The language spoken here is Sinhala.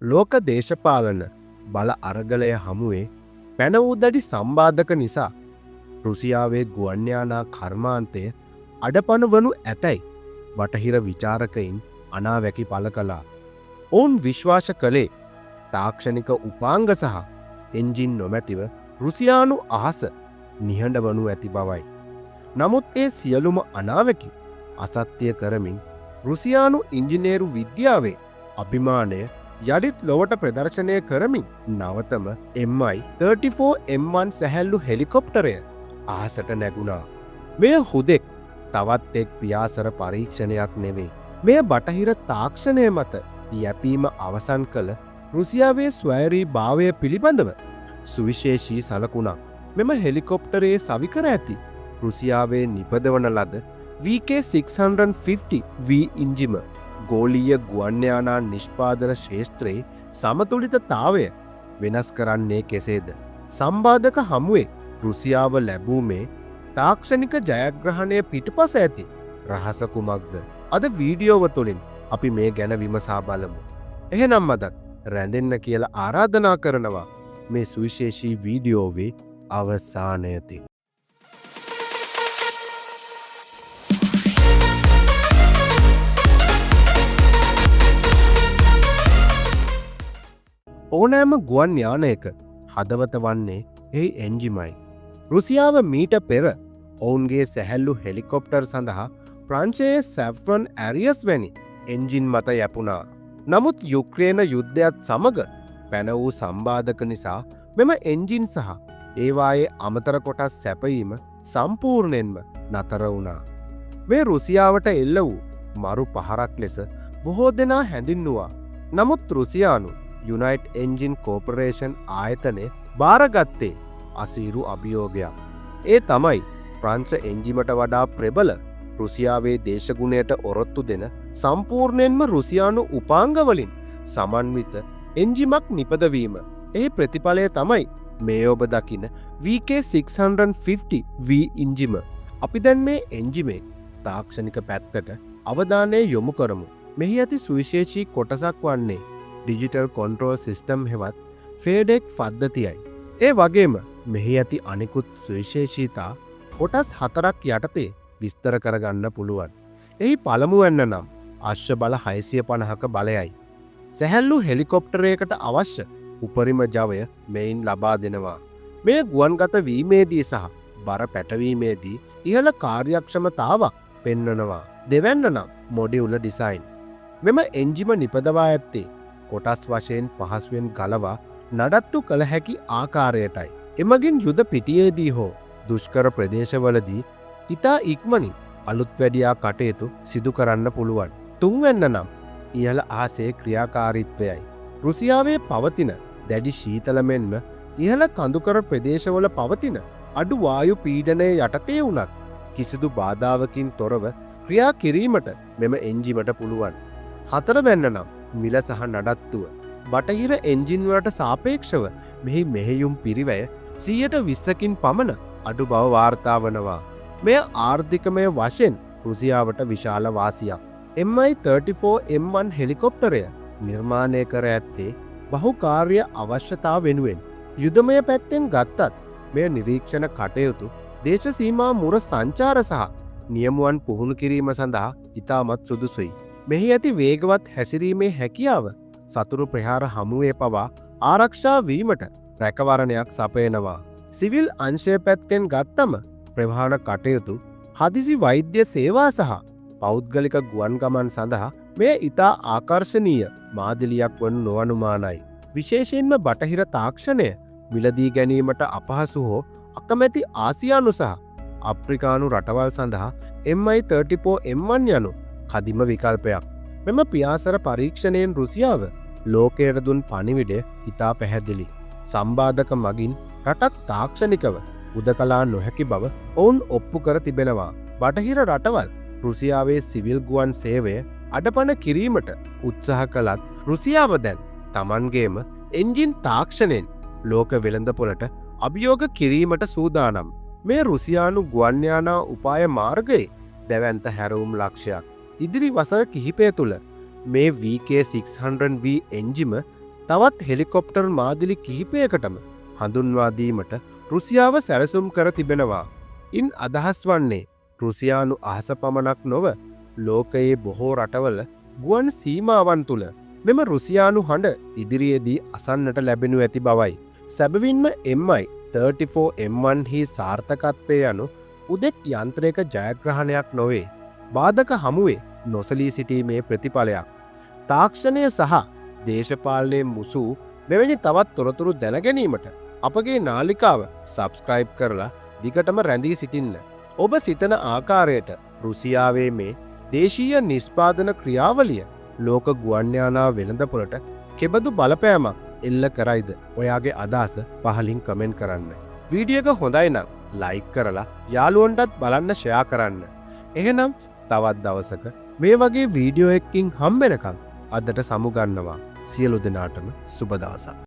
ලෝක දේශපාලන බල අරගලය හමුවේ පැනවූදඩි සම්බාධක නිසා රුසියාවේ ගුවන්්‍යානා කර්මාන්තය අඩපන වනු ඇතැයි බටහිර විචාරකයින් අනාවැකි පල කලා. ඔවුන් විශ්වාස කළේ තාක්ෂණික උපාංග සහ එන්ජින් නොමැතිව රුසියානු අහස නිහඬ වනු ඇති බවයි. නමුත් ඒ සියලුම අනාවැකි අසත්‍යය කරමින් රුසියානු ඉංජිනේරු විද්‍යාවේ අභිමානය යළිත් ලොවට ප්‍රදර්ශනය කරමින් නවතම MI-34M1 සැහැල්ලු හෙලිකොප්ටරය අහසට නැගුණා. මෙය හුදෙක් තවත් එක් පියාසර පරීක්ෂණයක් නෙවේ. මෙය බටහිර තාක්ෂණය මත යැපීම අවසන් කළ රුසියාවේ ස්වෛරී භාවය පිළිබඳව සුවිශේෂී සලකුණා. මෙම හෙලිකොප්ටරයේ සවිකර ඇති රුසියාවේ නිපදවන ලද VK650V ඉංජිම ගෝලීය ගුවන්්‍යානා නිෂ්පාදන ශේෂත්‍රයේ සමතුලිතතාවය වෙනස් කරන්නේ කෙසේද. සම්බාධක හමුවේ රුසියාව ලැබූ මේ තාක්ෂණික ජයග්‍රහණය පිටුපස ඇති රහස කුමක්ද. අද වීඩියෝව තුළින් අපි මේ ගැන විමසා බලමු. එහෙනම් අදත් රැඳෙන්න කියලා ආරාධනා කරනවා මේ සුවිශේෂී වීඩියෝවේ අවසානයති. ඕනෑම ගුවන් යානයක හදවත වන්නේ එහි එන්ජිමයි. රුසියාව මීට පෙර ඔවුන්ගේ සැහැල්ලු හෙලිකොප්ටර් සඳහා ප්‍රංචයේ සැෆ්රන් ඇරියස් වැනි එන්ජින් මත යැපුණා. නමුත් යුක්‍රේන යුද්ධයත් සමග පැන වූ සම්බාධක නිසා මෙම එන්ජින් සහ ඒවායේ අමතර කොටස් සැපීම සම්පූර්ණයෙන්ම නතර වුණා. මේ රුසියාවට එල්ල වූ මරු පහරක් ලෙස බොහෝ දෙනා හැඳින්නුවා. නමුත් රුසියානු යුනයිට් එන්ජින් කෝපරේෂන් ආයතනය භාරගත්තේ අසීරු අභියෝගයක්. ඒ තමයි ප්‍රංශ එන්ජිමට වඩා ප්‍රබල රුසියාවේ දේශගුණයට ඔරොත්තු දෙන සම්පූර්ණයෙන්ම රුසියානු උපාංගවලින් සමන්විත එන්ජිමක් නිපදවීම. ඒ ප්‍රතිඵලය තමයි මේ ඔබ දකින VK650V ඉංජිම. අපි දැන් මේ එන්ජිමේ තාක්ෂණික පැත්තට අවධානය යොමු කරමු. මෙහි ඇති සුවිශේෂී කොටසක් වන්නේ ඩිජිටල් කොන්ට්‍රෝල් සිස්ටම් හෙවත් ෆේඩෙක් පද්ධතියයි. ඒ වගේම මෙහි ඇති අනිකුත් සුවිශේෂීතා කොටස් 4ක් යටතේ විස්තර කරගන්න පුළුවන්. එහි පළමුවන්න නම් අශ්ව බල 650ක බලයයි. සැහැල්ලු හෙලිකොප්ටරයකට අවශ්‍ය උපරිම ජවය මෙයින් ලබා දෙනවා. මේ ගුවන්ගත වීමේදී සහ බර පැටවීමේදී ඉහළ කාර්යක්ෂමතාවක් පෙන්වනවා. දෙවැන්න නම් මොඩියුල ඩිසයින්. මෙම එන්ජිම නිපදවා ඇත්තේ කොටස් වශයෙන් පහසුවෙන් ගලවා නඩත්තු කළ හැකි ආකාරයටයි. එමගින් යුද පිටියේදී හෝ දුෂ්කර ප්‍රදේශවලදී ඉතා ඉක්මනින් අලුත් වැඩියා කටයුතු සිදු කරන්න පුළුවන්. තුන්වැන්න නම් ඉහළ ආසේ ක්‍රියාකාරීත්වයයි. රුසියාවේ පවතින දැඩි ශීතල මෙන්ම ඉහළ කඳුකර ප්‍රදේශවල පවතින අඩු වායු පීඩනය යටතේ වුණත් කිසිදු බාධාවකින් තොරව ක්‍රියා කිරීමට මෙම එන්ජිමට පුළුවන්. හතරවැන්න නම් මිල සහ නඩත්තුව. බටහිර එන්ජින්වලට සාපේක්ෂව මෙහි මෙහෙයුම් පිරිවැය 120කින් පමණ අඩු බව වාර්තා වනවා. මෙය ආර්ථිකමය වශයෙන් රුසියාවට විශාල වාසියක්. MI-34M1 හෙලිකොප්ටරය නිර්මාණය කර ඇත්තේ බහුකාර්ය අවශ්‍යතා වෙනුවෙන්. යුදමය පැත්තෙන් ගත්තත් මෙය නිරීක්ෂණ කටයුතු දේශසීමා මුර සංචාර සහ නියමුවන් පුහුණු කිරීම සඳහා ඉතාමත් සුදුසුයි. මෙහි ඇති වේගවත් හැසිරීමේ හැකියාව සතුරු ප්‍රහාර හමුවේ පවා ආරක්ෂා වීමට රැකවරණයක් සපයනවා. සිවිල් අංශය පැත්තෙන් ගත්තම ප්‍රවාහන කටයුතු හදිසි වෛද්‍ය සේවා සහ පෞද්ගලික ගුවන් ගමන් සඳහා මෙය ඉතා ආකර්ශනීය මාදිලියක් වනු නොවනුමානයි. විශේෂයෙන්ම බටහිර තාක්ෂණය මිලදී ගැනීමට අපහසු හෝ අකමැති ආසියානු සහ අප්‍රිකානු රටවල් සඳහා MI-34M1 යනු කදිම විකල්පයක්. මෙම පියාසර පරීක්ෂණයෙන් රුසියාව ලෝකයට දුන් පණිවිඩය ඉතා පැහැදිලි. සම්බාධක මගින් රටක් තාක්ෂණිකව උදකලා නොහැකි බව ඔවුන් ඔප්පු කර තිබෙනවා. බටහිර රටවල් රුසියාවේ සිවිල් ගුවන් සේවය අඩපන කිරීමට උත්සාහ කළත් රුසියාව දැන් තමන්ගේම එන්ජින් තාක්ෂණයෙන් ලෝක වෙළඳපොළට අභියෝග කිරීමට සූදානම්. මේ රුසියානු ගුවන්්‍යානා උපාය මාර්ගයේ දැවන්ත හැරවුම් ලක්ෂයක්. ඉදිරි වසර කිහිපය තුළ මේ VK600V එන්ජිම තවත් හෙලිකොප්ටර් මාදිලි කිහිපයකටම හඳුන්වා දීමට රුසියාව සැලසුම් කර තිබෙනවා. ඉන් අදහස් වන්නේ රුසියානු අහස පමණක් නොව ලෝකයේ බොහෝ රටවල ගුවන් සීමාවන් තුළ මෙම රුසියානු හඬ ඉදිරියේදී අසන්නට ලැබෙනු ඇති බවයි. සැබවින්ම MI-34M1 හි සාර්ථකත්වය යනු උදෙක් යන්ත්‍රයක ජයග්‍රහණයක් නොවේ. බාධක හමුවේ නොසලී සිටීමේ ප්‍රතිඵලයක්. තාක්ෂණය සහ දේශපාලනයේ මුසූ මෙවැනි තවත් තොරතුරු දැනගැනීමට අපගේ නාලිකාව සබස්ක්‍රයිබ් කරලා දිගටම රැඳී සිටින්න. ඔබ සිතන ආකාරයට රුසියාවේ මේ දේශීය නිස්පාදන ක්‍රියාවලිය ලෝක ගුවන්යානා වෙළඳපොළට කෙබඳු බලපෑමක් එල්ල කරයිද? ඔයාගේ අදහස පහලින් කමෙන්ට් කරන්න. වීඩියෝ එක හොඳයි නම් ලයික් කරලා යාළුවන්ටත් බලන්න ෂෙයා කරන්න. එහෙනම් තවත් දවසක මේ වගේ වීඩියෝ එකකින් හම්බෙනකම් අදට සමුගන්නවා. සියලු දෙනාටම සුබ දවසක්.